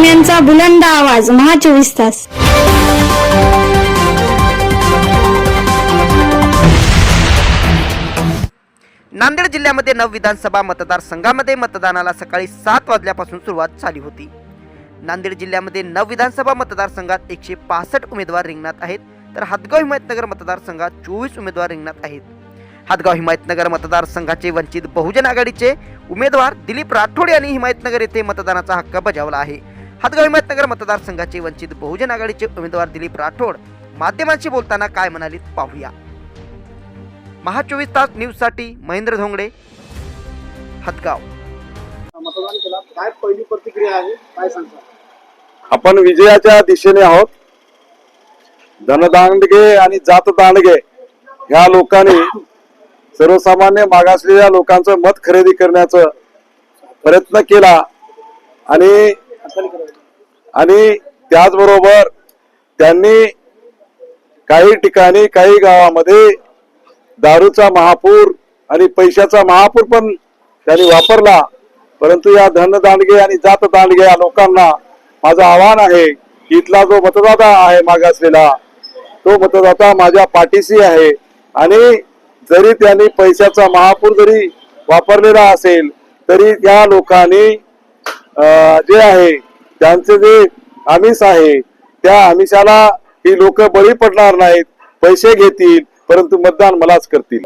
बातम्यांचा बुलंद आवाज महा 24 तास। नांदेड जिल्ह्यामध्ये 9 विधानसभा मतदारसंघामध्ये मतदानाला सकाळी 7 वाजल्यापासून सुरुवात झाली होती। नांदेड जिल्ह्यामध्ये 9 विधानसभा मतदारसंघात 165 उमेदवार रिंगणात आहेत, तर हदगाव हिमायतनगर मतदारसंघात 24 उमेदवार रिंगणात आहेत। हदगाव हिमायतनगर मतदारसंघाचे वंचित बहुजन आघाडीचे उमेदवार दिलीप राठोड यांनी हिमायतनगर येथे मतदानाचा हक्क बजावला आहे। हदगाव हिमायतनगर मतदारसंघाचे वंचित बहुजन आघाडीचे उमेदवार दिलीप राठोड माध्यमांशी बोलताना काय म्हणाले पाहूया। महा 24 तास न्यूज साठी महेंद्र धोंगडे, हदगाव। मतदान केला, काय पहिली प्रतिक्रिया आहे, काय सांगता? आपण विजयाच्या दिशेने आहोत। धनदांडगे आणि जातदांडगे ह्या लोकांनी सर्वसामान्य मागासलेल्या लोकांचं मत खरेदी करण्याचा प्रयत्न केला आणि त्याचबरोबर त्यांनी काही ठिकाणी काही गावामध्ये दारूचा महापूर आणि पैशाचा महापूर पण त्यांनी वापरला। परंतु या धनदांडगे आणि जातदांडगे या लोकांना माझं आव्हान आहे की इथला जो मतदाता आहे मागासलेला, तो मतदाता माझ्या पाठीशी आहे आणि जरी त्यांनी पैशाचा महापूर जरी वापरलेला असेल तरी त्या लोकांनी जे आहे त्यांचे जे आमिष आहे त्या आमिषाला ही लोक बळी पडणार नाहीत, पैसे घेतील परंतु मतदान मलाच करतील।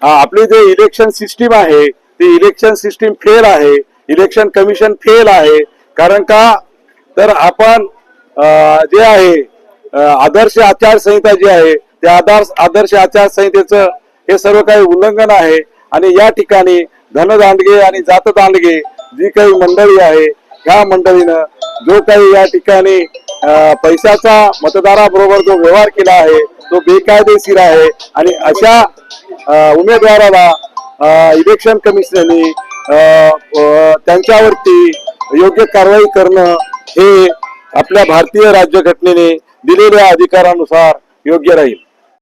आपली जे इलेक्शन सिस्टीम आहे ती इलेक्शन सिस्टीम फेल आहे, इलेक्शन कमिशन फेल आहे। कारण का तर आपण जे आहे आदर्श आचारसंहिता जी आहे त्या आदर्श आचारसंहितेचं हे सर्व काही उल्लंघन आहे आणि या ठिकाणी धनदांडगे आणि जातदांडगे जी काही मंडळी आहे ह्या मंडळीनं जो काही या ठिकाणी पैशाचा मतदाराबरोबर जो व्यवहार केला आहे तो बेकायदेशीर आहे आणि अशा उमेदवाराला इलेक्शन कमिशनने त्यांच्यावरती योग्य कारवाई करणं हे आपल्या भारतीय राज्यघटनेने दिलेल्या अधिकारानुसार योग्य राहील।